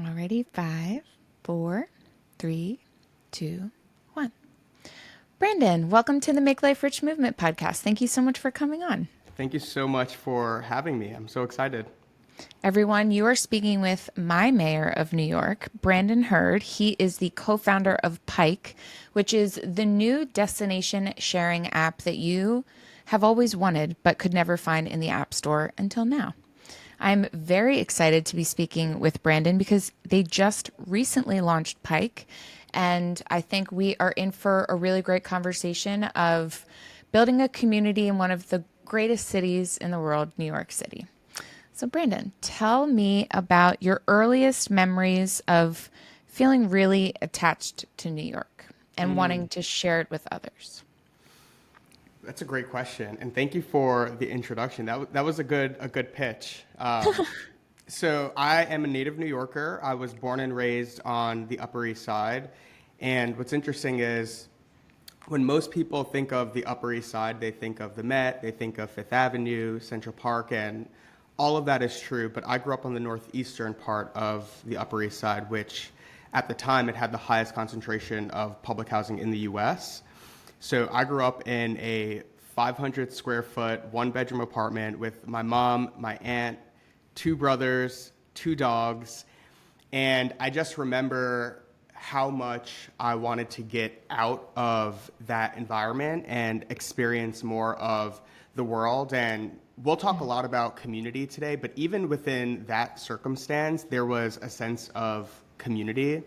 Alrighty, 5, 4, 3, 2, 1. Brandon, welcome to the Make Life Rich Movement podcast. Thank you so much for coming on. Thank you so much for having me. I'm so excited. Everyone, you are speaking with my mayor of New York, Brandon Hurd. He is the co-founder of PIKE, which is the new destination sharing app that you have always wanted but could never find in the App Store until now. I'm very excited to be speaking with Brandon because they just recently launched PIKE, and I think we are in for a really great conversation of building a community in one of the greatest cities in the world, New York City. So Brandon, tell me about your earliest memories of feeling really attached to New York and wanting to share it with others. That's a great question, and thank you for the introduction. That was a good pitch. So I am a native New Yorker. I was born and raised on the Upper East Side, and what's interesting is when most people think of the Upper East Side, they think of the Met, they think of Fifth Avenue, Central Park, and all of that is true. But I grew up on the northeastern part of the Upper East Side, which at the time it had the highest concentration of public housing in the U.S. So I grew up in a 500 square foot, one bedroom apartment with my mom, my aunt, 2 brothers, 2 dogs. And I just remember how much I wanted to get out of that environment and experience more of the world. And we'll talk a lot about community today, but even within that circumstance, there was a sense of community.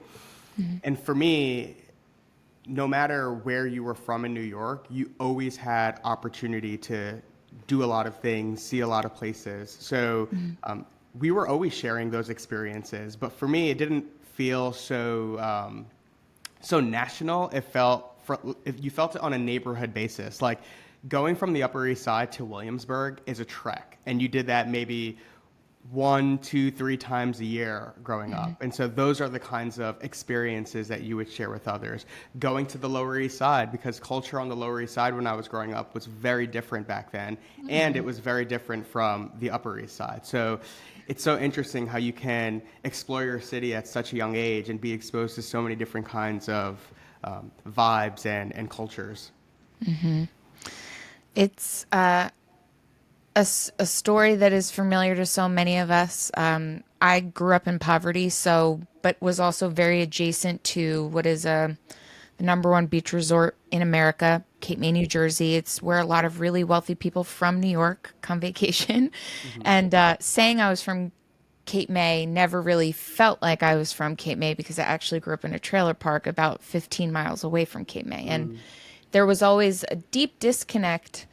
Mm-hmm. And for me, no matter where you were from in New York, you always had opportunity to do a lot of things, see a lot of places. So we were always sharing those experiences. But for me, it didn't feel so national. If you felt it on a neighborhood basis, like going from the Upper East Side to Williamsburg is a trek, and you did that maybe 1, 2, 3 times a year growing up. And so those are the kinds of experiences that you would share with others. Going to the Lower East Side, because culture on the Lower East Side when I was growing up was very different back then, and it was very different from the Upper East Side. So it's so interesting how you can explore your city at such a young age and be exposed to so many different kinds of vibes and cultures. Mm-hmm. It's a story that is familiar to so many of us. I grew up in poverty, but was also very adjacent to what is the number 1 beach resort in America, Cape May, New Jersey. It's where a lot of really wealthy people from New York come vacation. Mm-hmm. And saying I was from Cape May never really felt like I was from Cape May because I actually grew up in a trailer park about 15 miles away from Cape May. And there was always a deep disconnect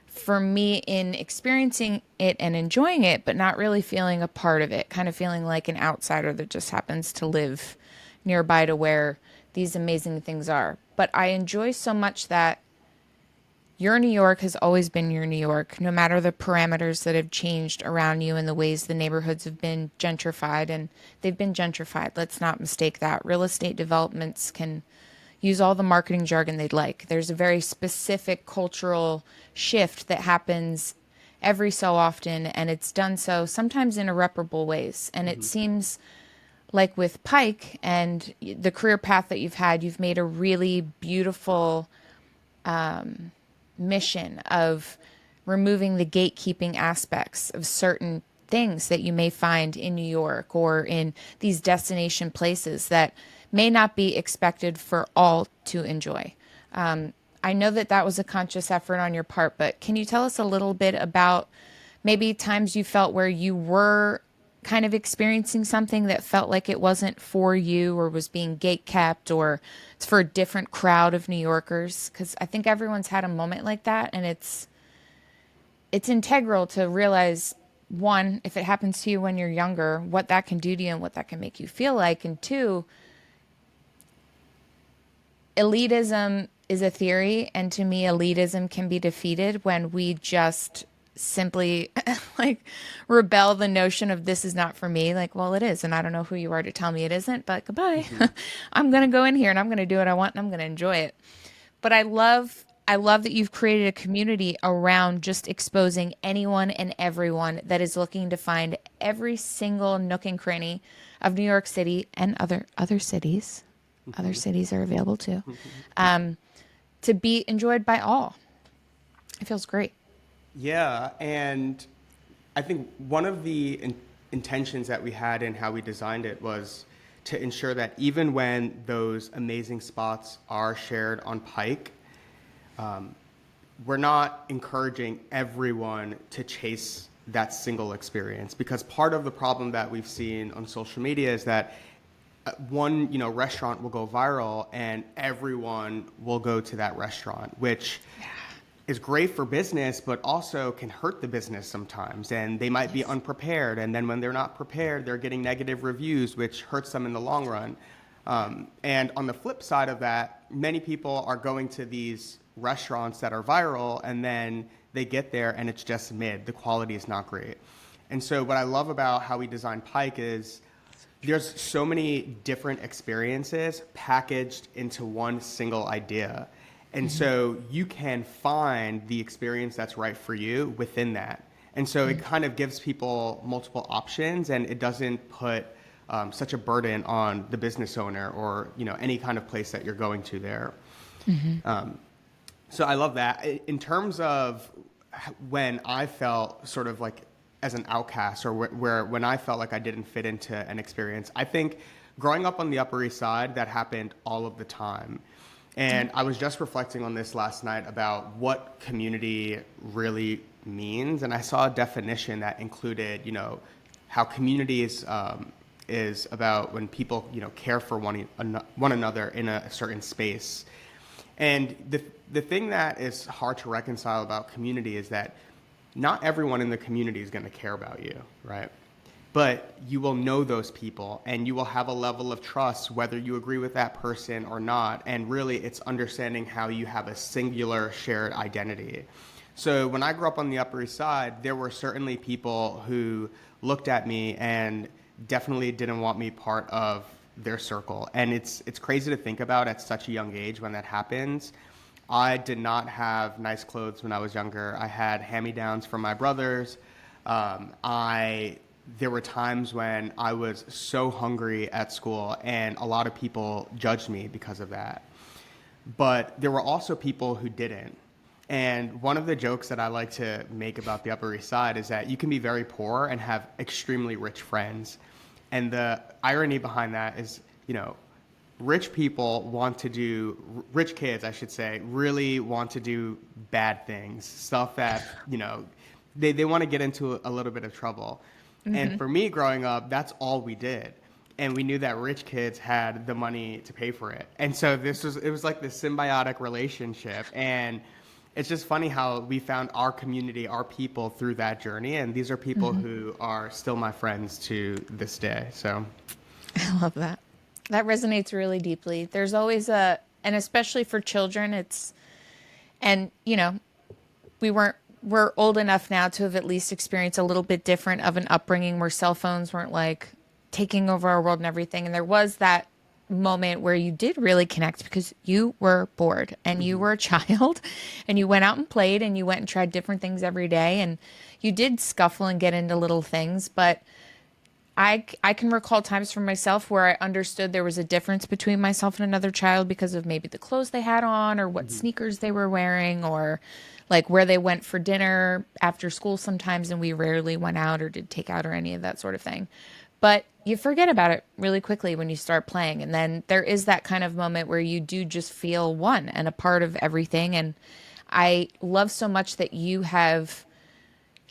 for me in experiencing it and enjoying it, but not really feeling a part of it, kind of feeling like an outsider that just happens to live nearby to where these amazing things are. But I enjoy so much that your New York has always been your New York, no matter the parameters that have changed around you and the ways the neighborhoods have been gentrified, and they've been gentrified. Let's not mistake that. Real estate developments can use all the marketing jargon they'd like. There's a very specific cultural shift that happens every so often, and it's done so sometimes in irreparable ways. And it seems like with PIKE and the career path that you've had, you've made a really beautiful mission of removing the gatekeeping aspects of certain things that you may find in New York or in these destination places that may not be expected for all to enjoy. I know that was a conscious effort on your part, but can you tell us a little bit about maybe times you felt where you were kind of experiencing something that felt like it wasn't for you or was being gatekept, or it's for a different crowd of New Yorkers? Because I think everyone's had a moment like that, and it's integral to realize, one, if it happens to you when you're younger, what that can do to you and what that can make you feel like, and 2, elitism is a theory, and to me, elitism can be defeated when we just simply like rebel the notion of this is not for me. Like, well, it is, and I don't know who you are to tell me it isn't, but goodbye. I'm going to go in here and I'm going to do what I want and I'm going to enjoy it. But I love I love that you've created a community around just exposing anyone and everyone that is looking to find every single nook and cranny of New York City and other cities. Other Mhm. cities are available too. To be enjoyed by all. It feels great. Yeah, and I think one of the intentions that we had in how we designed it was to ensure that even when those amazing spots are shared on Pike, we're not encouraging everyone to chase that single experience, because part of the problem that we've seen on social media is that one, restaurant will go viral and everyone will go to that restaurant, which is great for business, but also can hurt the business sometimes. And they might be Yes. unprepared. And then when they're not prepared, they're getting negative reviews, which hurts them in the long run. And on the flip side of that, many people are going to these restaurants that are viral, and then they get there and it's just mid. The quality is not great. And so, what I love about how we design Pike is there's so many different experiences packaged into one single idea. And so you can find the experience that's right for you within that. And so it kind of gives people multiple options, and it doesn't put such a burden on the business owner or any kind of place that you're going to there. So I love that. In terms of when I felt sort of like as an outcast, or where when I felt like I didn't fit into an experience, I think growing up on the Upper East Side, that happened all of the time. And I was just reflecting on this last night about what community really means. And I saw a definition that included, how community is about when people, care for one another in a certain space. And the thing that is hard to reconcile about community is that not everyone in the community is going to care about you, right? But you will know those people and you will have a level of trust whether you agree with that person or not. And really, it's understanding how you have a singular shared identity. So when I grew up on the Upper East Side, there were certainly people who looked at me and definitely didn't want me part of their circle. And it's crazy to think about at such a young age when that happens. I did not have nice clothes when I was younger. I had hand-me-downs from my brothers. I There were times when I was so hungry at school, and a lot of people judged me because of that. But there were also people who didn't. And one of the jokes that I like to make about the Upper East Side is that you can be very poor and have extremely rich friends. And the irony behind that is, rich people want to do, rich kids, I should say, really want to do bad things, stuff that, they want to get into a little bit of trouble. And for me growing up, that's all we did. And we knew that rich kids had the money to pay for it. And so it was like this symbiotic relationship. And it's just funny how we found our community, our people through that journey. And these are people who are still my friends to this day. So, I love that. That resonates really deeply. There's always and especially for children, and we're old enough now to have at least experienced a little bit different of an upbringing where cell phones weren't like taking over our world and everything. And there was that moment where you did really connect because you were bored and you were a child and you went out and played and you went and tried different things every day and you did scuffle and get into little things. But I can recall times for myself where I understood there was a difference between myself and another child because of maybe the clothes they had on or what sneakers they were wearing or like where they went for dinner after school sometimes, and we rarely went out or did takeout or any of that sort of thing. But you forget about it really quickly when you start playing. And then there is that kind of moment where you do just feel one and a part of everything. And I love so much that you have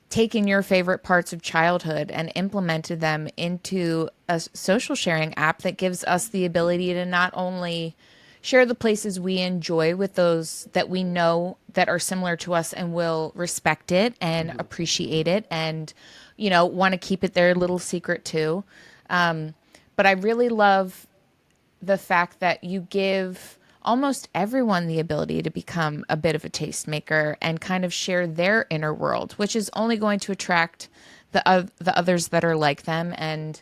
taken your favorite parts of childhood and implemented them into a social sharing app that gives us the ability to not only share the places we enjoy with those that we know that are similar to us and will respect it and appreciate it and want to keep it their little secret too. But I really love the fact that you give almost everyone the ability to become a bit of a tastemaker and kind of share their inner world, which is only going to attract the others that are like them. And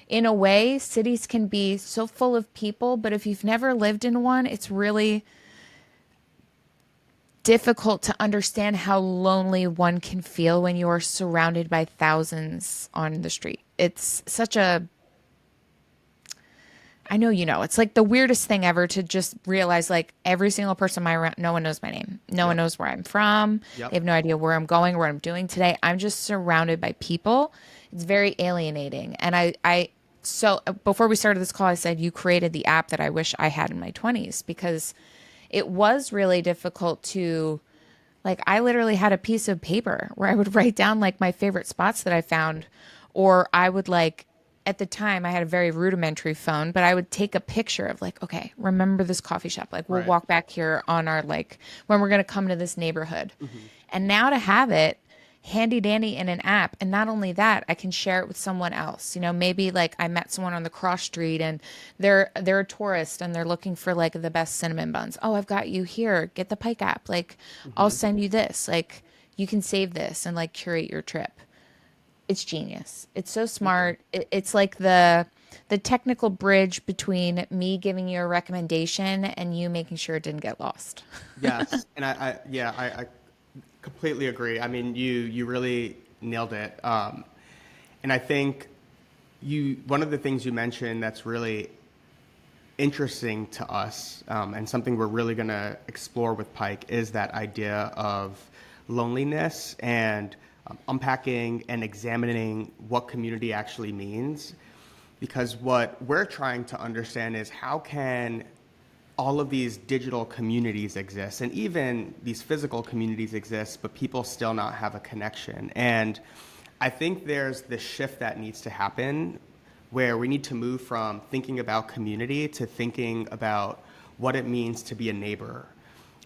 in a way, cities can be so full of people, but if you've never lived in one, it's really difficult to understand how lonely one can feel when you are surrounded by thousands on the street. It's such a, I know you know, it's like the weirdest thing ever to just realize like every single person in my around, no one knows my name. No one Yep. knows where I'm from. They Yep. have no idea where I'm going, what I'm doing today. I'm just surrounded by people. It's very alienating. And so before we started this call, I said you created the app that I wish I had in my 20s because it was really difficult to like I literally had a piece of paper where I would write down like my favorite spots that I found, or I would like at the time I had a very rudimentary phone, but I would take a picture of like, okay, remember this coffee shop. Like we'll Right. walk back here on our like when we're gonna come to this neighborhood. Hmm. And now to have it handy dandy in an app, and not only that, I can share it with someone else. You know, maybe like I met someone on the cross street and they're a tourist and they're looking for like the best cinnamon buns. Oh, I've got you here. Get the Pike app. Like I'll Hmm. send you this. Like you can save this and like curate your trip. It's genius. It's so Thank you. smart. It's like the technical bridge between me giving you a recommendation and you making sure it didn't get lost. Yes, and I completely agree. I mean, you really nailed it. And I think one of the things you mentioned that's really interesting to us, and something we're really going to explore with Pike is that idea of loneliness and unpacking and examining what community actually means. Because what we're trying to understand is how can all of these digital communities exist and even these physical communities exist, but people still not have a connection. And I think there's this shift that needs to happen where we need to move from thinking about community to thinking about what it means to be a neighbor.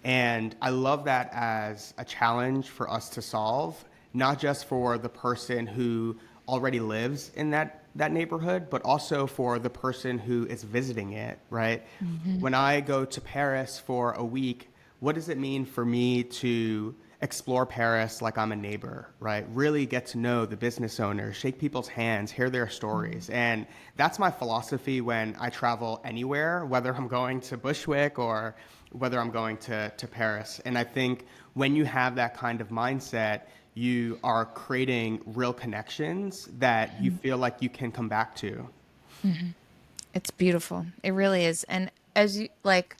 And I love that as a challenge for us to solve, not just for the person who already lives in that neighborhood, but also for the person who is visiting it, right? Hmm. When I go to Paris for a week, what does it mean for me to explore Paris like I'm a neighbor, right? Really get to know the business owners, shake people's hands, hear their stories. And that's my philosophy when I travel anywhere, whether I'm going to Bushwick or whether I'm going to Paris. And I think when you have that kind of mindset, you are creating real connections that you feel like you can come back to. It's beautiful. It really is. And as you like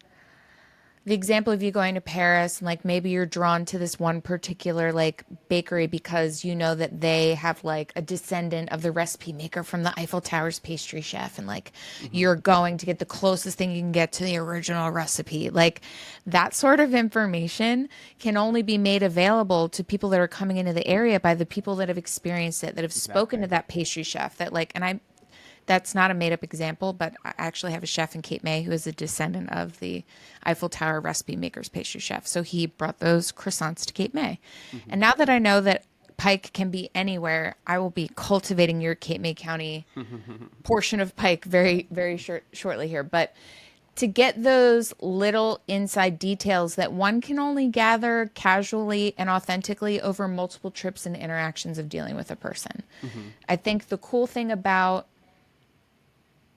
the example of you going to Paris and like maybe you're drawn to this one particular like bakery because you know that they have like a descendant of the recipe maker from the Eiffel Tower's pastry chef and like Hmm. you're going to get the closest thing you can get to the original recipe. Like that sort of information can only be made available to people that are coming into the area by the people that have experienced it, that have spoken to Exactly. that pastry chef that like and I that's not a made up example, but I actually have a chef in Cape May who is a descendant of the Eiffel Tower recipe maker's pastry chef. So he brought those croissants to Cape May. And now that I know that Pike can be anywhere, I will be cultivating your Cape May County Hmm. portion of Pike very shortly here. But to get those little inside details that one can only gather casually and authentically over multiple trips and interactions of dealing with a person. Hmm. I think the cool thing about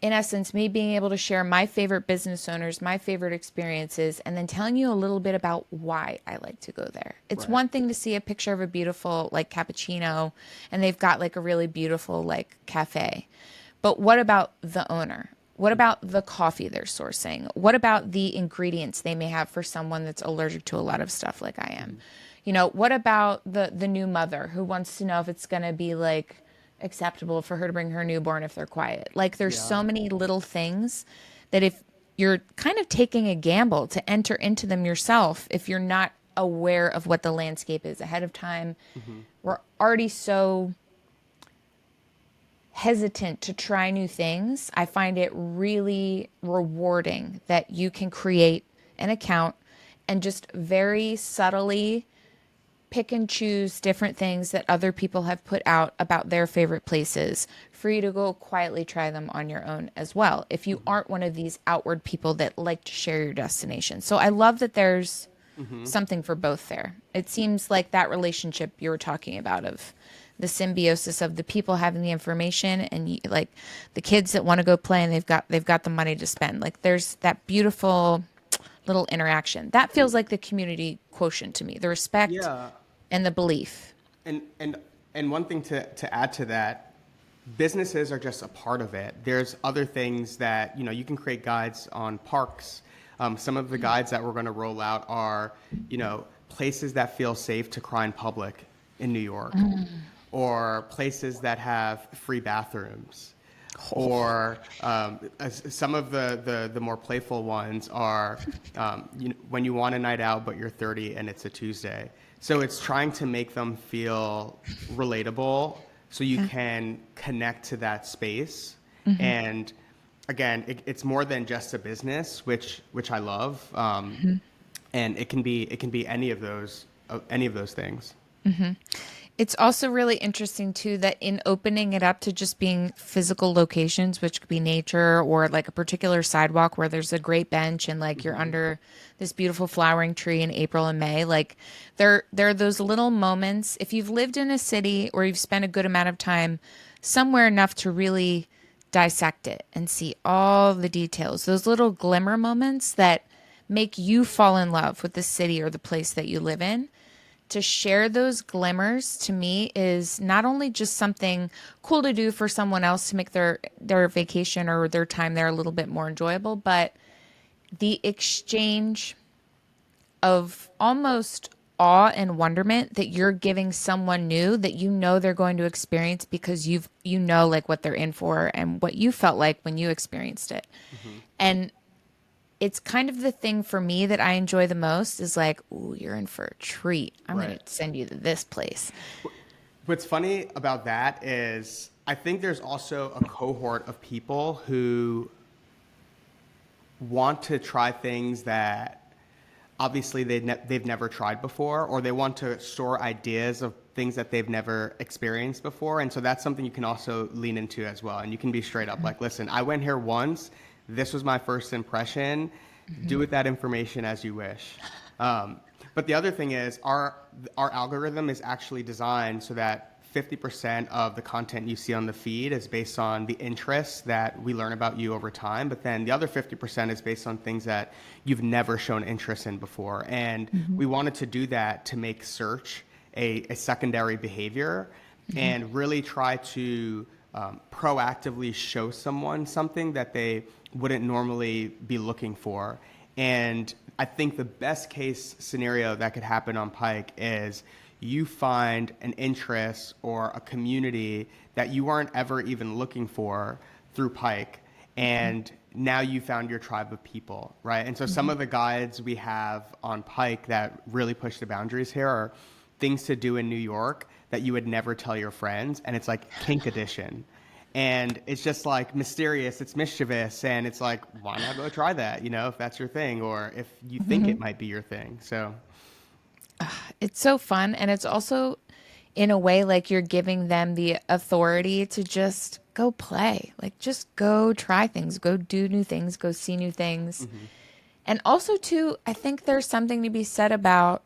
in essence, me being able to share my favorite business owners, my favorite experiences, and then telling you a little bit about why I like to go there. It's Right. one thing to see a picture of a beautiful, like, cappuccino, and they've got, like, a really beautiful, like, cafe. But what about the owner? What about the coffee they're sourcing? What about the ingredients they may have for someone that's allergic to a lot of stuff like I am? Hmm. You know, what about the new mother who wants to know if it's going to be like acceptable for her to bring her newborn if they're quiet? Like there's so Yeah. many little things that if you're kind of taking a gamble to enter into them yourself, if you're not aware of what the landscape is ahead of time, Hmm. we're already so hesitant to try new things. I find it really rewarding that you can create an account and just very subtly pick and choose different things that other people have put out about their favorite places for you to go quietly try them on your own as well if you Hmm. aren't one of these outward people that like to share your destination. So I love that there's Hmm. something for both there. It seems like that relationship you were talking about of the symbiosis of the people having the information and like the kids that want to go play and they've got the money to spend. Like there's that beautiful little interaction. That feels like the community quotient to me, the respect Yeah. and the belief. And and and one thing to add to that, businesses are just a part of it. There's other things that, you can create guides on parks. Some of the guides that we're going to roll out are, places that feel safe to cry in public in New York, or places that have free bathrooms, or some of the more playful ones are when you want a night out but you're 30 and it's a Tuesday. So it's trying to make them feel relatable so you Yeah. can connect to that space. And again, it's more than just a business, which I love. And it can be any of those things. It's also really interesting too that in opening it up to just being physical locations, which could be nature or like a particular sidewalk where there's a great bench and like you're under this beautiful flowering tree in April and May, like there are those little moments. If you've lived in a city or you've spent a good amount of time somewhere enough to really dissect it and see all the details, those little glimmer moments that make you fall in love with the city or the place that you live in, to share those glimmers to me is not only just something cool to do for someone else to make their vacation or their time there a little bit more enjoyable, but the exchange of almost awe and wonderment that you're giving someone new that you know they're going to experience because like what they're in for and what you felt like when you experienced it. Hmm. And it's kind of the thing for me that I enjoy the most is like, ooh, you're in for a treat. I'm going to Right. send you to this place. What's funny about that is I think there's also a cohort of people who want to try things that obviously they've never tried before, or they want to store ideas of things that they've never experienced before. And so that's something you can also lean into as well. And you can be straight up like, listen, I went here once. This was my first impression. Do with that information as you wish. But the other thing is our algorithm is actually designed so that 50% of the content you see on the feed is based on the interests that we learn about you over time. But then the other 50% is based on things that you've never shown interest in before. And we wanted to do that to make search a secondary behavior and really try to proactively show someone something that they wouldn't normally be looking for. And I think the best case scenario that could happen on Pike is you find an interest or a community that you weren't ever even looking for through Pike. And now you found your tribe of people, right? And so some of the guides we have on Pike that really push the boundaries here are things to do in New York that you would never tell your friends. And it's like kink edition. And it's just like mysterious, it's mischievous, and it's like, why not go try that, if that's your thing, or if you think it might be your thing. So, It's so fun. And it's also, in a way, like you're giving them the authority to just go play. Like, just go try things, go do new things, go see new things. And also, too, I think there's something to be said about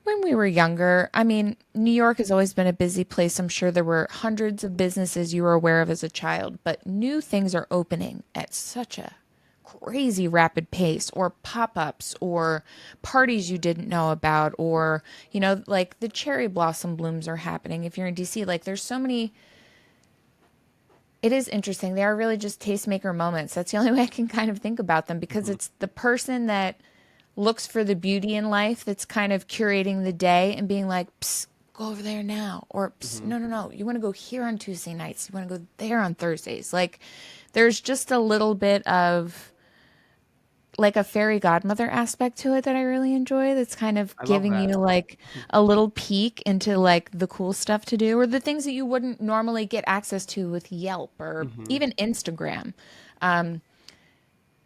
when we were younger. I mean, New York has always been a busy place. I'm sure there were hundreds of businesses you were aware of as a child, but new things are opening at such a crazy rapid pace, or pop-ups or parties you didn't know about, or like the cherry blossom blooms are happening if you're in DC. Like there's so many. It is interesting. They are really just tastemaker moments. That's the only way I can kind of think about them, because mhm. it's the person that looks for the beauty in life that's kind of curating the day and being like, psst, go over there now. Or, psst, Mhm. no, no, no. You want to go here on Tuesday nights. You want to go there on Thursdays. Like, there's just a little bit of like a fairy godmother aspect to it that I really enjoy. That's kind of I love giving you that. like a little peek into like the cool stuff to do, or the things that you wouldn't normally get access to with Yelp or Hmm. even Instagram.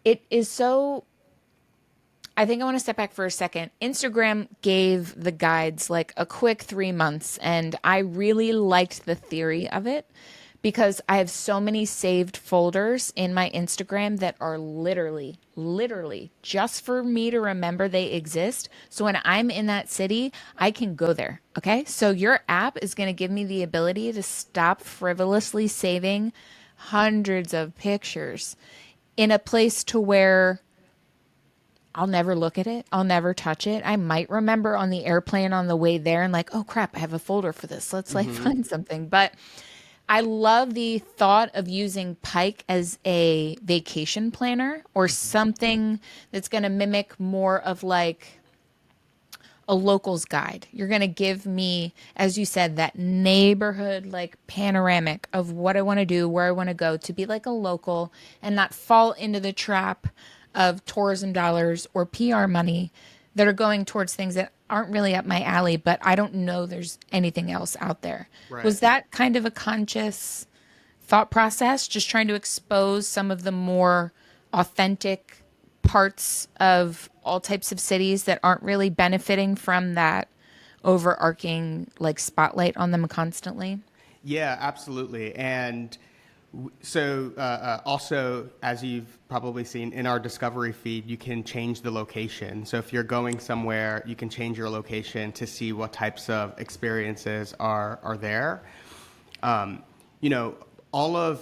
It is so. I think I want to step back for a second. Instagram gave the guides like a quick 3 months, and I really liked the theory of it because I have so many saved folders in my Instagram that are literally just for me to remember they exist. So when I'm in that city, I can go there. Okay. So your app is going to give me the ability to stop frivolously saving hundreds of pictures in a place to where I'll never look at it. I'll never touch it. I might remember on the airplane on the way there and like, oh crap, I have a folder for this. Let's like Mm-hmm. find something. But I love the thought of using Pike as a vacation planner or something that's going to mimic more of like a local's guide. You're going to give me, as you said, that neighborhood like panoramic of what I want to do, where I want to go to be like a local and not fall into the trap of tourism dollars or PR money that are going towards things that aren't really up my alley, but I don't know there's anything else out there. Right. Was that kind of a conscious thought process, just trying to expose some of the more authentic parts of all types of cities that aren't really benefiting from that overarching like spotlight on them constantly? Yeah, absolutely. And also, as you've probably seen in our discovery feed, you can change the location. So if you're going somewhere, you can change your location to see what types of experiences are there. Um, you know, all of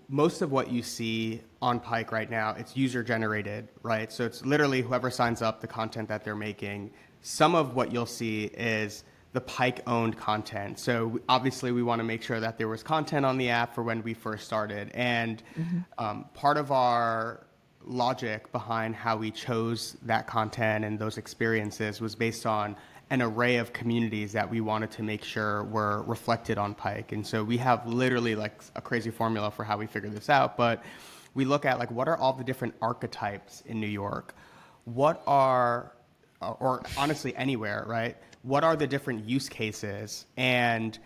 most of what you see on Pike right now, it's user generated, right? So it's literally whoever signs up, the content that they're making. Some of what you'll see is the Pike owned content. So obviously we want to make sure that there was content on the app for when we first started. And part of our logic behind how we chose that content and those experiences was based on an array of communities that we wanted to make sure were reflected on Pike. And so we have literally like a crazy formula for how we figured this out, but we look at like what are all the different archetypes in New York? What are or honestly anywhere, right? What are the different use cases? And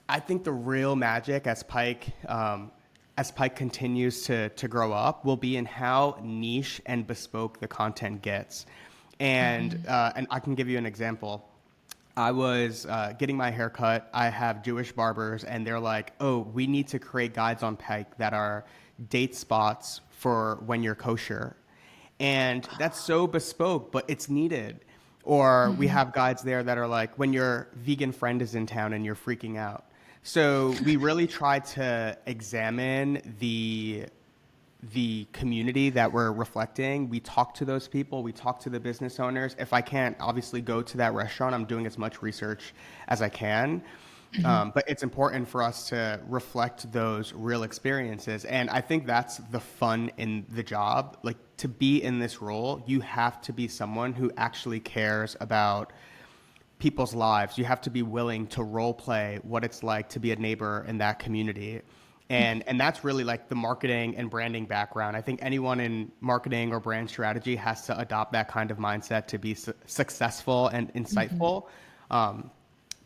I think the real magic as Pike continues to grow up will be in how niche and bespoke the content gets. And I can give you an example. I was getting my hair cut. I have Jewish barbers, and they're like, "Oh, we need to create guides on Pike that are date spots for when you're kosher," and that's so bespoke, but it's needed. Or we have guides there that are like, "When your vegan friend is in town and you're freaking out." So we really try to examine the community that we're reflecting. We talk to those people, we talk to the business owners. If I can't obviously go to that restaurant, I'm doing as much research as I can. But it's important for us to reflect those real experiences. And I think that's the fun in the job. Like to be in this role, you have to be someone who actually cares about people's lives. You have to be willing to role play what it's like to be a neighbor in that community. And that's really like the marketing and branding background. I think anyone in marketing or brand strategy has to adopt that kind of mindset to be successful and insightful.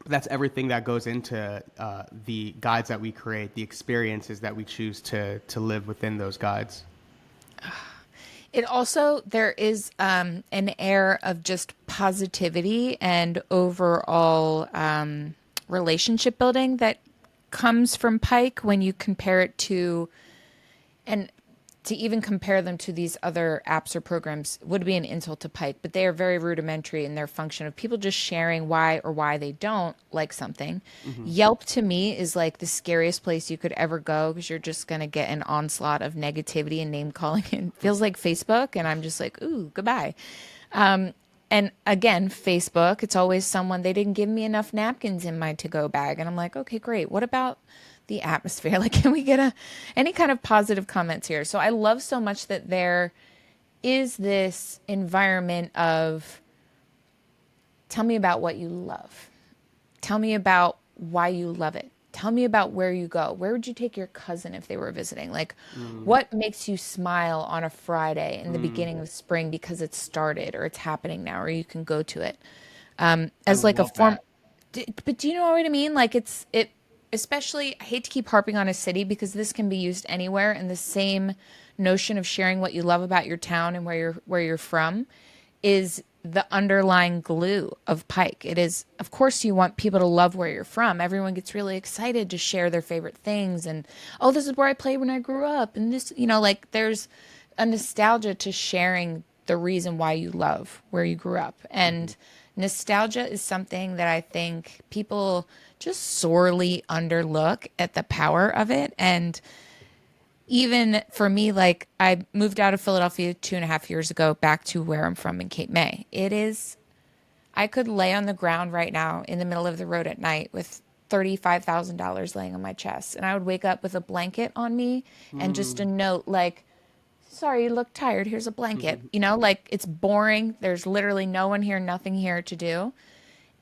That's everything that goes into the guides that we create, the experiences that we choose to live within those guides. It also, there is an air of just positivity and overall relationship building that comes from Pike when you compare it to, and to even compare them to these other apps or programs would be an insult to Pike, but they are very rudimentary in their function of people just sharing why or why they don't like something. Mm-hmm. Yelp to me is like the scariest place you could ever go because you're just going to get an onslaught of negativity and name calling. It feels like Facebook, and I'm just like, ooh, goodbye. And again, Facebook, it's always someone, they didn't give me enough napkins in my to-go bag. And I'm like, okay, great. What about the atmosphere? Like, can we get any kind of positive comments here? So I love so much that there is this environment of tell me about what you love. Tell me about why you love it. Tell me about where you go. Where would you take your cousin if they were visiting? Like, what makes you smile on a Friday in the beginning of spring because it started or it's happening now or you can go to it I as like a love form. that. But do you know what I mean? Like, especially, I hate to keep harping on a city because this can be used anywhere. And the same notion of sharing what you love about your town and where you're from is the underlying glue of Pike. It is, of course, you want people to love where you're from. Everyone gets really excited to share their favorite things. And, oh, this is where I played when I grew up. And this, like there's a nostalgia to sharing the reason why you love where you grew up. And nostalgia is something that I think people just sorely underlook at the power of it. And even for me, like I moved out of Philadelphia 2.5 years ago back to where I'm from in Cape May. It is, I could lay on the ground right now in the middle of the road at night with $35,000 laying on my chest. And I would wake up with a blanket on me and just a Mm. note like, sorry, you look tired. Here's a blanket. You know, like it's boring. There's literally no one here, nothing here to do.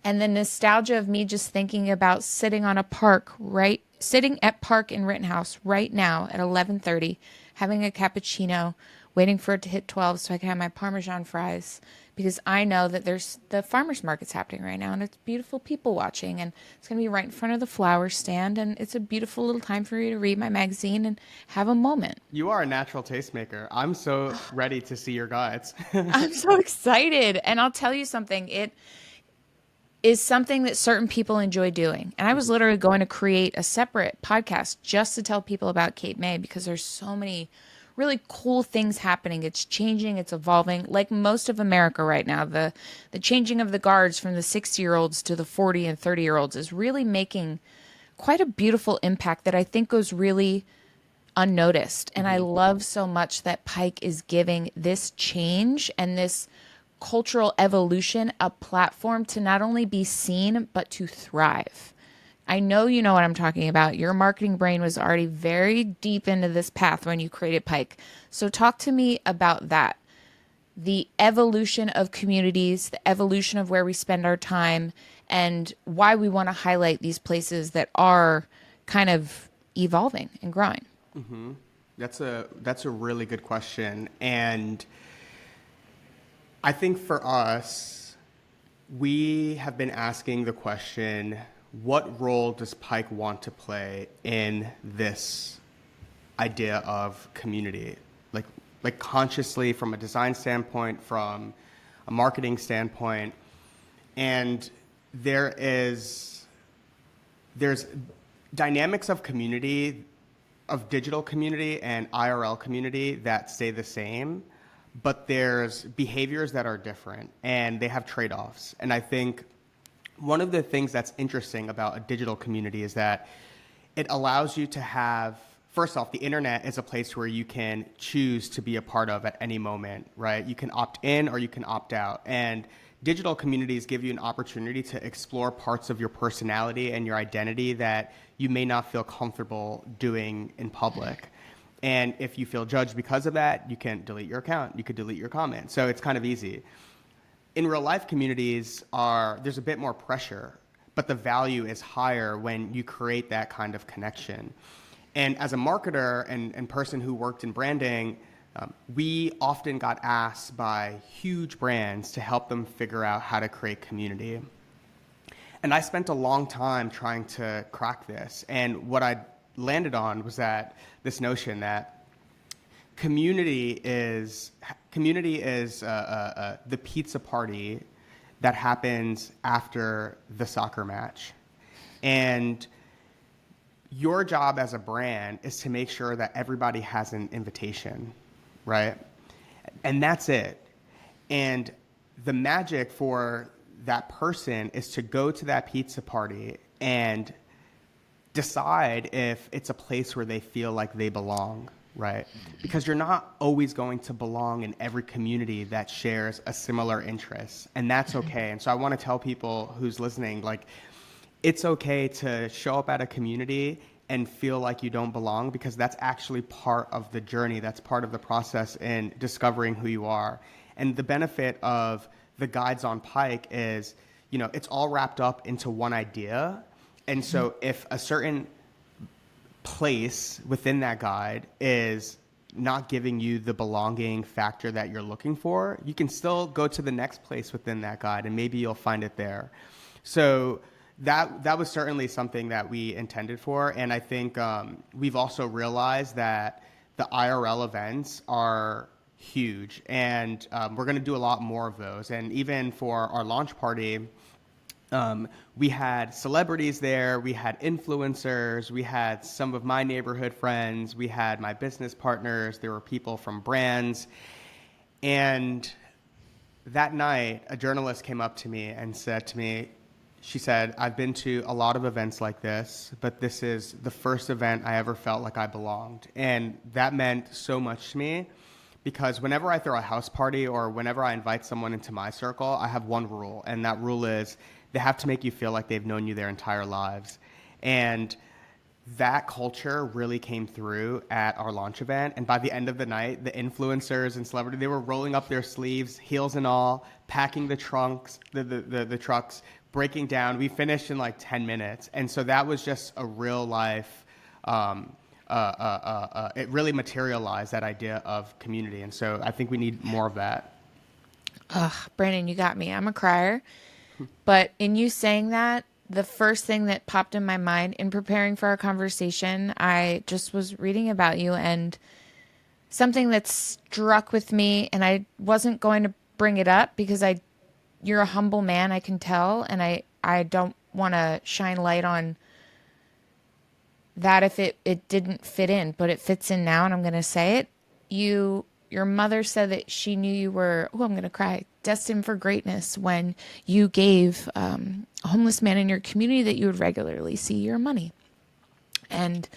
And the nostalgia of me just thinking about sitting at Park in Rittenhouse right now at 11:30, having a cappuccino, waiting for it to hit 12 so I can have my Parmesan fries because I know that there's the farmers market's happening right now and it's beautiful people watching and it's going to be right in front of the flower stand and it's a beautiful little time for me to read my magazine and have a moment. You are a natural tastemaker. I'm so ready to see your guides. I'm so excited. And I'll tell you something, it is something that certain people enjoy doing. And I was literally going to create a separate podcast just to tell people about Cape May because there's so many really cool things happening. It's changing, it's evolving. Like most of America right now, the changing of the guards from the 60-year-olds to the 40 and 30-year-olds is really making quite a beautiful impact that I think goes really unnoticed. And I Mhm. love so much that Pike is giving this change and this cultural evolution a platform to not only be seen, but to thrive. I know you know what I'm talking about. Your marketing brain was already very deep into this path when you created Pike. So, talk to me about that, the evolution of communities, the evolution of where we spend our time, and why we want to highlight these places that are kind of evolving and growing. Mhm. That's a really good question, and I think for us, we have been asking the question, what role does Pike want to play in this idea of community? Like like consciously from a design standpoint, from a marketing standpoint, and there is there's dynamics of community, of digital community and IRL community that stay the same, but there's behaviors that are different and they have trade-offs. And I think one of the things that's interesting about a digital community is that it allows you to have, first off, the internet is a place where you can choose to be a part of at any moment, right? You can opt in or you can opt out. And digital communities give you an opportunity to explore parts of your personality and your identity that you may not feel comfortable doing in public. And if you feel judged because of that, you can delete your account, you could delete your comment. So it's kind of easy. In real life communities there's a bit more pressure, but the value is higher when you create that kind of connection. And as a marketer and person who worked in branding, we often got asked by huge brands to help them figure out how to create community. And I spent a long time trying to crack this. And what I landed on was that this notion that community is the pizza party that happens after the soccer match. And your job as a brand is to make sure that everybody has an invitation, right? And that's it. And the magic for that person is to go to that pizza party and decide if it's a place where they feel like they belong, right? Because you're not always going to belong in every community that shares a similar interest, and that's okay. And so I want to tell people who's listening, like, it's okay to show up at a community and feel like you don't belong because that's actually part of the journey. That's part of the process in discovering who you are. And the benefit of the guides on Pike is, it's all wrapped up into one idea. And so if a certain place within that guide is not giving you the belonging factor that you're looking for, you can still go to the next place within that guide and maybe you'll find it there. So that was certainly something that we intended for. And I think we've also realized that the IRL events are huge and we're going to do a lot more of those. And even for our launch party, we had celebrities there, we had influencers, we had some of my neighborhood friends, we had my business partners, there were people from brands. And that night, a journalist came up to me and said to me, She said, I've been to a lot of events like this, but this is the first event I ever felt like I belonged. And that meant so much to me because whenever I throw a house party or whenever I invite someone into my circle, I have one rule. And that rule is they have to make you feel like they've known you their entire lives. And that culture really came through at our launch event. And by the end of the night, the influencers and celebrities, they were rolling up their sleeves, heels and all, packing the trunks, the trucks, breaking down. We finished in like 10 minutes. And so that was just a real life, it really materialized that idea of community. And so I think we need more of that. Ugh, Brandon, you got me. I'm a crier. But in you saying that, the first thing that popped in my mind in preparing for our conversation, I just was reading about you and something that struck with me, and I wasn't going to bring it up because you're a humble man, I can tell, and I don't want to shine light on that if it didn't fit in, but it fits in now, and I'm going to say it. Your mother said that she knew you were, oh, I'm going to cry, destined for greatness when you gave a homeless man in your community that you would regularly see your money. And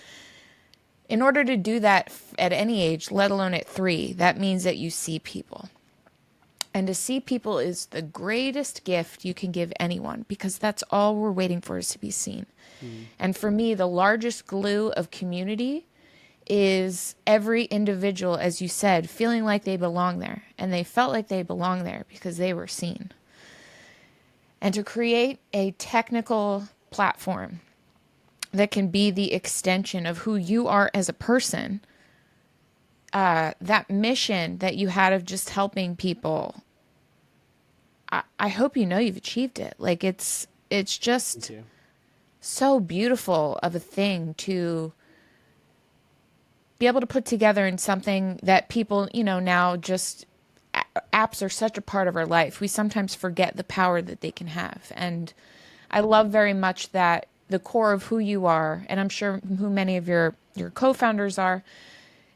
in order to do that at any age, let alone at 3, that means that you see people. And to see people is the greatest gift you can give anyone because that's all we're waiting for is to be seen. And for me, the largest glue of community is every individual, as you said, feeling like they belong there. And they felt like they belong there because they were seen. And to create a technical platform that can be the extension of who you are as a person, that mission that you had of just helping people, I hope you know you've achieved it. Like it's just so beautiful of a thing to be able to put together in something that people, now just apps are such a part of our life. We sometimes forget the power that they can have. And I love very much that the core of who you are, and I'm sure who many of your co-founders are,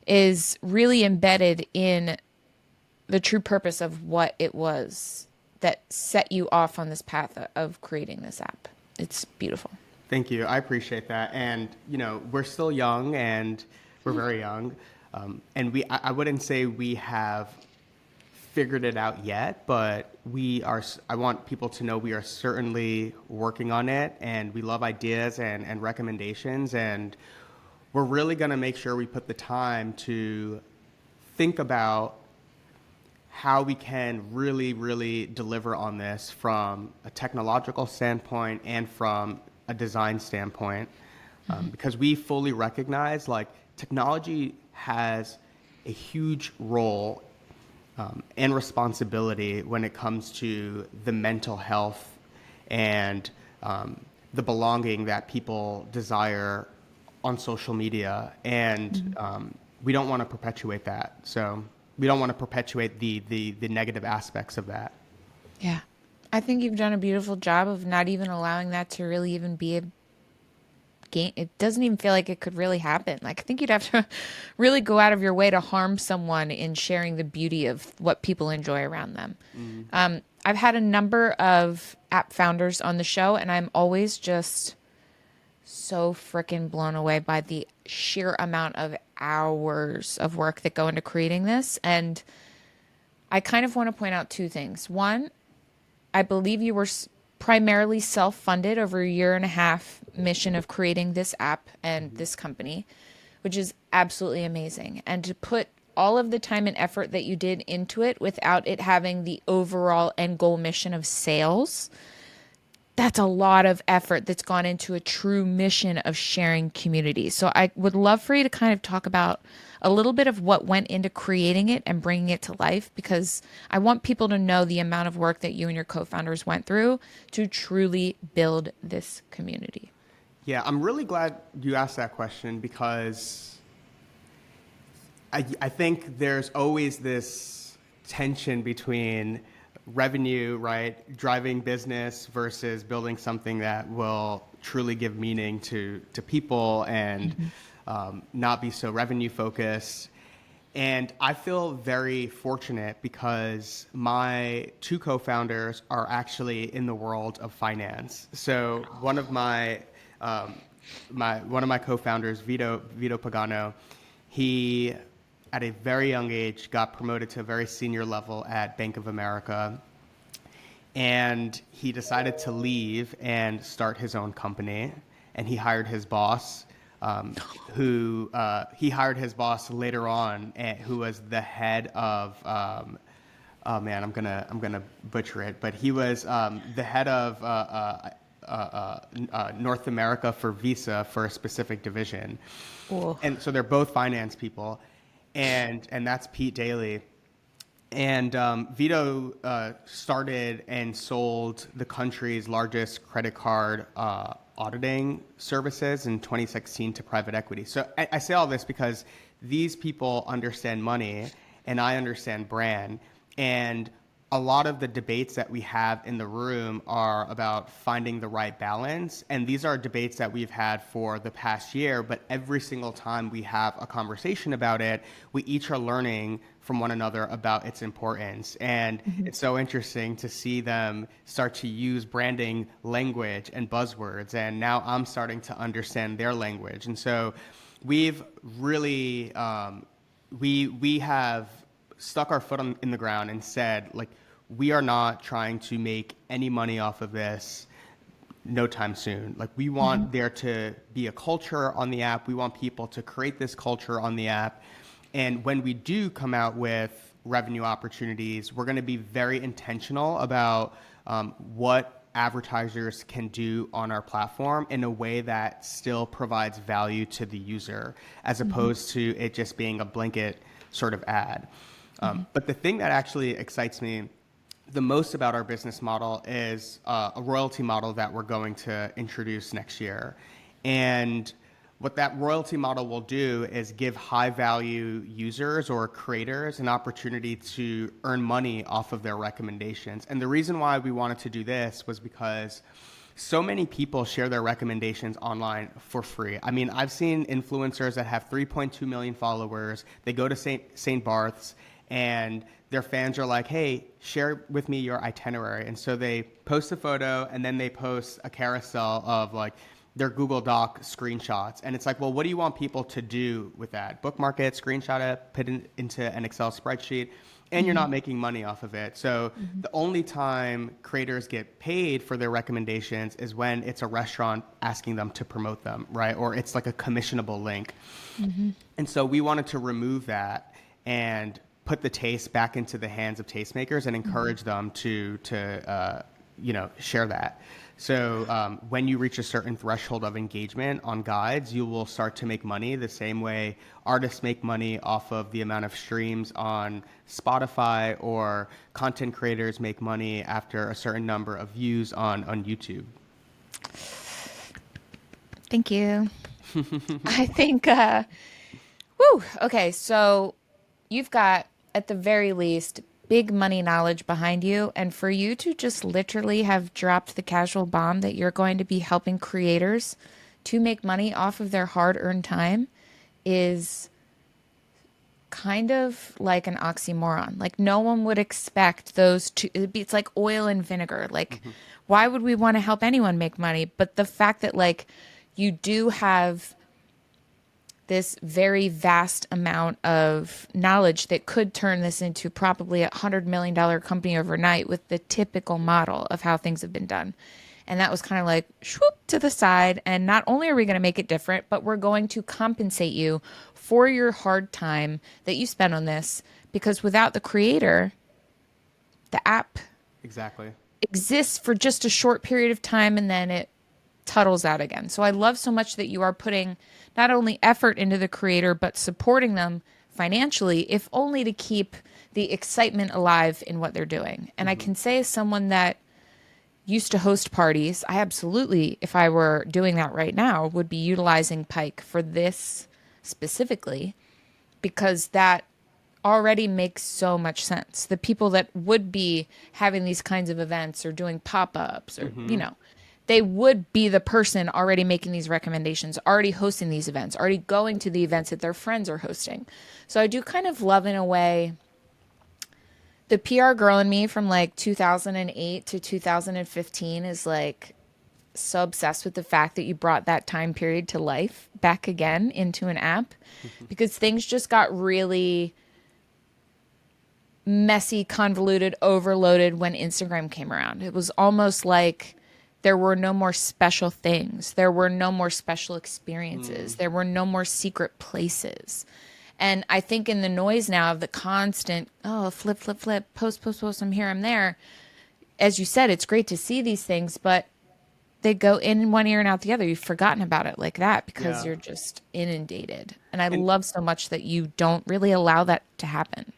is really embedded in the true purpose of what it was that set you off on this path of creating this app. It's beautiful. Thank you. I appreciate that. And, we're still young and we're very young. And I wouldn't say we have figured it out yet, but I want people to know we are certainly working on it and we love ideas and recommendations. And we're really going to make sure we put the time to think about how we can really, really deliver on this from a technological standpoint and from a design standpoint, because we fully recognize technology has a huge role and responsibility when it comes to the mental health and the belonging that people desire on social media. And we don't want to perpetuate that. So we don't want to perpetuate the negative aspects of that. Yeah. I think you've done a beautiful job of not even allowing that to really even be a game. It doesn't even feel like it could really happen. I think you'd have to really go out of your way to harm someone in sharing the beauty of what people enjoy around them. I've had a number of app founders on the show, and I'm always just so freaking blown away by the sheer amount of hours of work that go into creating this. And I kind of want to point out 2 things. One, I believe you were primarily self-funded over a 1.5 year mission of creating this app and this company, which is absolutely amazing. And to put all of the time and effort that you did into it without it having the overall end goal mission of sales, that's a lot of effort that's gone into a true mission of sharing community. So I would love for you to kind of talk about a little bit of what went into creating it and bringing it to life, because I want people to know the amount of work that you and your co-founders went through to truly build this community. Yeah, I'm really glad you asked that question because I think there's always this tension between revenue, right, driving business versus building something that will truly give meaning to people and not be so revenue focused. And I feel very fortunate because my two co-founders are actually in the world of finance. So um, one of my co-founders, Vito Pagano, he at a very young age got promoted to a very senior level at Bank of America, and he decided to leave and start his own company. And he hired his boss, who he hired his boss later on, who was the head of. Oh man, I'm gonna butcher it, but he was the head of North America for Visa for a specific division, Cool. and so they're both finance people, and that's Pete Daly. And Vito started and sold the country's largest credit card auditing services in 2016 to private equity. So I say all this because these people understand money and I understand brand. And a lot of the debates that we have in the room are about finding the right balance. And these are debates that we've had for the past year, but every single time we have a conversation about it, we each are learning from one another about its importance. And it's so interesting to see them start to use branding language and buzzwords. And now I'm starting to understand their language. And so we've really, we have stuck our foot in the ground and said, like, we are not trying to make any money off of this no time soon. Like, we want there to be a culture on the app. We want people to create this culture on the app. And when we do come out with revenue opportunities, we're going to be very intentional about what advertisers can do on our platform in a way that still provides value to the user, as opposed to it just being a blanket sort of ad. But the thing that actually excites me the most about our business model is a royalty model that we're going to introduce next year. And what that royalty model will do is give high value users or creators an opportunity to earn money off of their recommendations. And the reason why we wanted to do this was because so many people share their recommendations online for free. I mean, I've seen influencers that have 3.2 million followers. They go to St. Barth's and their fans are like, hey, share with me your itinerary. And so they post a photo and then they post a carousel of like their Google Doc screenshots. And it's like, well, what do you want people to do with that? Bookmark it, screenshot it, put it into an Excel spreadsheet, and you're not making money off of it. So the only time creators get paid for their recommendations is when it's a restaurant asking them to promote them, right? Or it's like a commissionable link. And so we wanted to remove that and put the taste back into the hands of tastemakers and encourage them to share that. So when you reach a certain threshold of engagement on guides, you will start to make money the same way artists make money off of the amount of streams on Spotify, or content creators make money after a certain number of views on YouTube. Thank you. I think, okay, so you've got, at the very least, big money knowledge behind you. And for you to just literally have dropped the casual bomb that you're going to be helping creators to make money off of their hard-earned time is kind of like an oxymoron. Like, no one would expect those two. It's like oil and vinegar. Like, why would we want to help anyone make money? But the fact that, like, you do have this very vast amount of knowledge that could turn this into probably $100 million company overnight with the typical model of how things have been done. And that was kind of like swoop to the side. And not only are we going to make it different, but we're going to compensate you for your hard time that you spent on this, because without the creator, the app Exactly. exists for just a short period of time and then it tuttles out again. So I love so much that you are putting not only effort into the creator, but supporting them financially, if only to keep the excitement alive in what they're doing. And I can say, as someone that used to host parties, I absolutely, if I were doing that right now, would be utilizing PIKE for this specifically, because that already makes so much sense. The people that would be having these kinds of events or doing pop-ups or, they would be the person already making these recommendations, already hosting these events, already going to the events that their friends are hosting. So I do kind of love, in a way, the PR girl in me from like 2008 to 2015 is like so obsessed with the fact that you brought that time period to life back again into an app, because things just got really messy, convoluted, overloaded when Instagram came around. It was almost like there were no more special things. There were no more special experiences. There were no more secret places. And I think in the noise now of the constant, oh, flip, flip, flip, post, post, post, I'm here, I'm there. As you said, it's great to see these things, but they go in one ear and out the other. You've forgotten about it like that because Yeah. you're just inundated. And I And love so much that you don't really allow that to happen.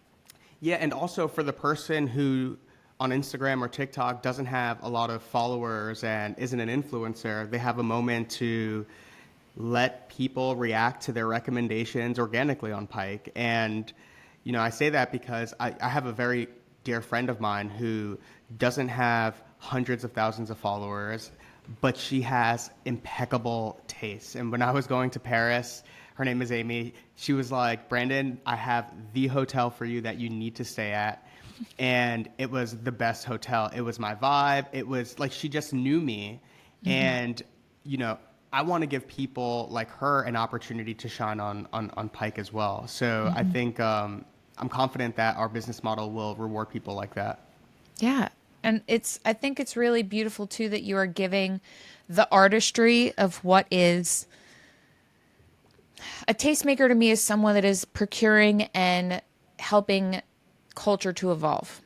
yeah, and also for the person who on Instagram or TikTok doesn't have a lot of followers and isn't an influencer, they have a moment to let people react to their recommendations organically on Pike. And, I say that because I have a very dear friend of mine who doesn't have hundreds of thousands of followers, but she has impeccable taste. And when I was going to Paris, her name is Amy, she was like, Brandon, I have the hotel for you that you need to stay at. And it was the best hotel. It was my vibe. It was like she just knew me. And, I want to give people like her an opportunity to shine on Pike as well. So I think I'm confident that our business model will reward people like that. Yeah. And I think it's really beautiful too that you are giving the artistry of what is a tastemaker. To me, is someone that is procuring and helping culture to evolve.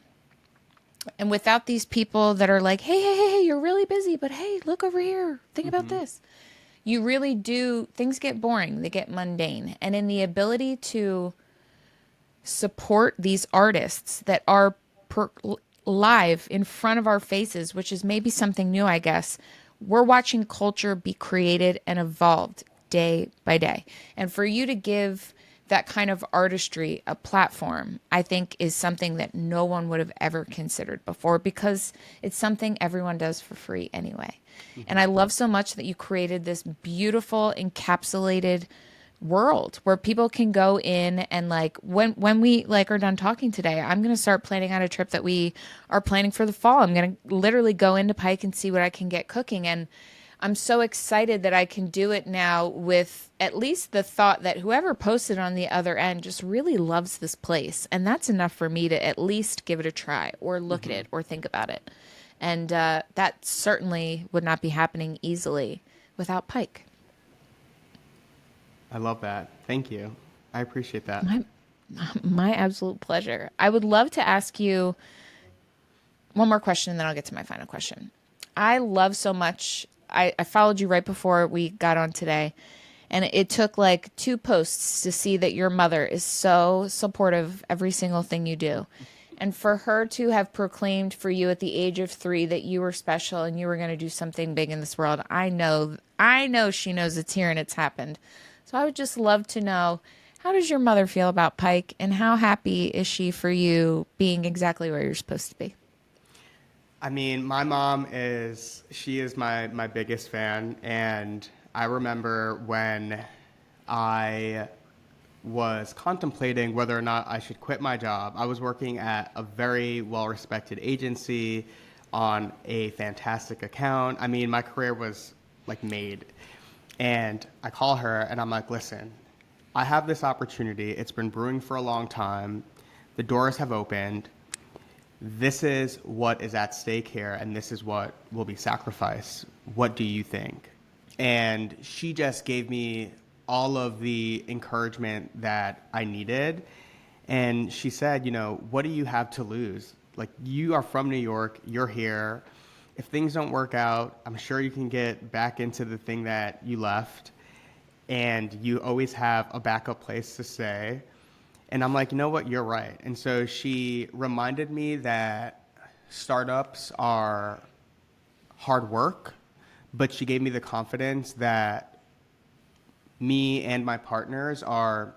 And without these people that are like, hey, hey, hey, hey, you're really busy, but hey, look over here. Think about this. You really do, things get boring, they get mundane. And in the ability to support these artists that are live in front of our faces, which is maybe something new, I guess, we're watching culture be created and evolved day by day. And for you to give that kind of artistry a platform, I think is something that no one would have ever considered before, because it's something everyone does for free anyway. And I love so much that you created this beautiful encapsulated world where people can go in and like when we like are done talking today, I'm going to start planning out a trip that we are planning for the fall. I'm going to literally go into Pike and see what I can get cooking. And I'm so excited that I can do it now with at least the thought that whoever posted on the other end just really loves this place. And that's enough for me to at least give it a try or look at it or think about it. And that certainly would not be happening easily without Pike. I love that. Thank you. I appreciate that. My absolute pleasure. I would love to ask you one more question and then I'll get to my final question. I love so much. I followed you right before we got on today, and it took like 2 posts to see that your mother is so supportive of every single thing you do. And for her to have proclaimed for you at the age of 3 that you were special and you were going to do something big in this world, I know she knows it's here and it's happened. So I would just love to know, how does your mother feel about Pike, and how happy is she for you being exactly where you're supposed to be? I mean, my mom she is my biggest fan. And I remember when I was contemplating whether or not I should quit my job. I was working at a very well-respected agency on a fantastic account. I mean, my career was like made. And I call her and I'm like, listen, I have this opportunity. It's been brewing for a long time. The doors have opened. This is what is at stake here, and this is what will be sacrificed. What do you think? And she just gave me all of the encouragement that I needed. And she said, what do you have to lose? Like, you are from New York, you're here. If things don't work out, I'm sure you can get back into the thing that you left. And you always have a backup place to stay. And I'm like, you know what, you're right. And so she reminded me that startups are hard work, but she gave me the confidence that me and my partners are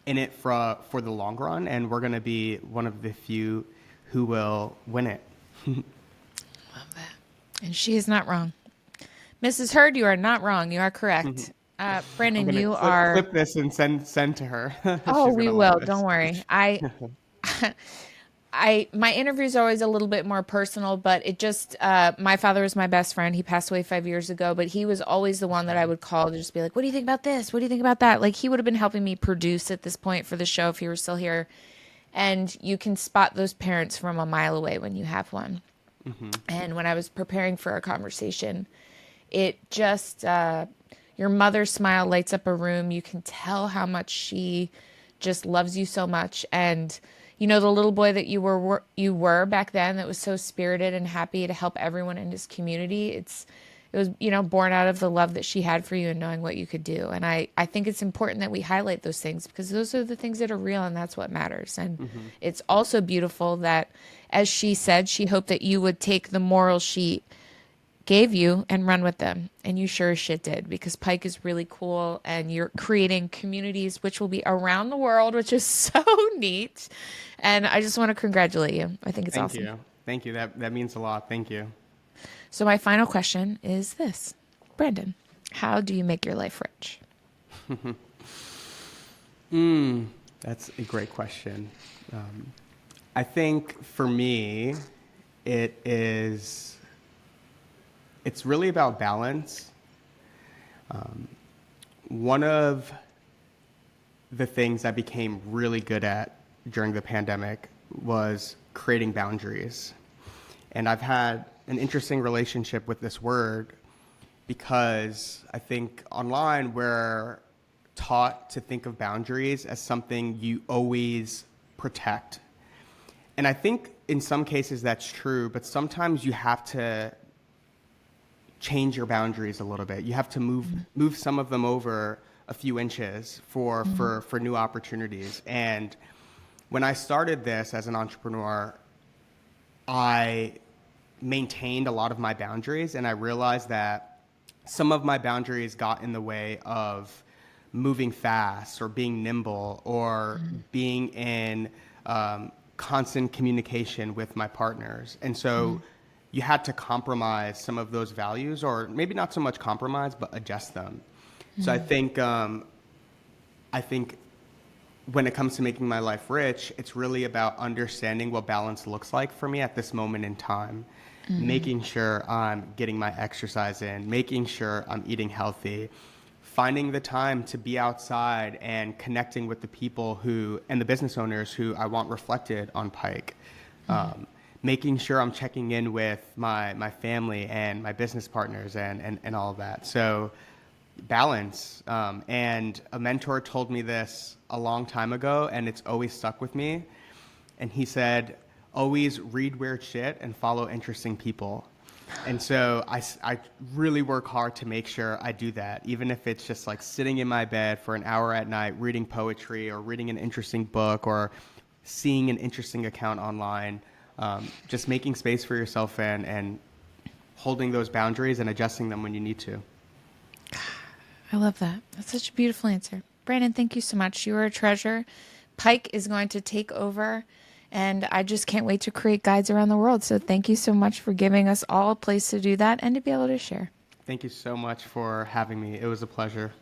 in it for the long run, and we're going to be one of the few who will win it. Love that. And she is not wrong. Mrs. Heard, you are not wrong. You are correct. I'm Brandon, gonna you clip are. this and send to her. Oh, She's we gonna love will. Don't this. worry. My interviews are always a little bit more personal, but it just, my father was my best friend. He passed away 5 years ago, but he was always the one that I Sorry. would call to just be like, what do you think about this? What do you think about that? Like, he would have been helping me produce at this point for the show if he were still here. And you can spot those parents from a mile away when you have one. Hmm. And when I was preparing for our conversation, it just, your mother's smile lights up a room. You can tell how much she just loves you so much. And you know, the little boy that you were back then that was so spirited and happy to help everyone in his community. It was, born out of the love that she had for you and knowing what you could do. And I think it's important that we highlight those things because those are the things that are real and that's what matters. And Hmm. it's also beautiful that, as she said, she hoped that you would take the morals she gave you and run with them. And you sure as shit did because Pike is really cool and you're creating communities which will be around the world, which is so neat. And I just want to congratulate you. I think it's Thank awesome. you. Thank you. That means a lot. Thank you. So, my final question is this: Brandon, how do you make your life rich? That's a great question. Um, I think for me, it is. It's really about balance. One of the things I became really good at during the pandemic was creating boundaries. And I've had an interesting relationship with this word because I think online we're taught to think of boundaries as something you always protect. And I think in some cases that's true, but sometimes you have to change your boundaries a little bit. You have to move some of them over a few inches for new opportunities. And when I started this as an entrepreneur, I maintained a lot of my boundaries, and I realized that some of my boundaries got in the way of moving fast or being nimble or being in constant communication with my partners. And so you had to compromise some of those values, or maybe not so much compromise, but adjust them. So I think when it comes to making my life rich, it's really about understanding what balance looks like for me at this moment in time, making sure I'm getting my exercise in, making sure I'm eating healthy, finding the time to be outside and connecting with the people who and the business owners who I want reflected on Pike. Making sure I'm checking in with my family and my business partners and all of that. So balance. And a mentor told me this a long time ago, and it's always stuck with me. And he said, always read weird shit and follow interesting people. And so I really work hard to make sure I do that, even if it's just like sitting in my bed for an hour at night, reading poetry or reading an interesting book or seeing an interesting account online. Just making space for yourself and holding those boundaries and adjusting them when you need to. I love that. That's such a beautiful answer. Brandon, thank you so much. You are a treasure. Pike is going to take over, and I just can't wait to create guides around the world. So thank you so much for giving us all a place to do that and to be able to share. Thank you so much for having me. It was a pleasure.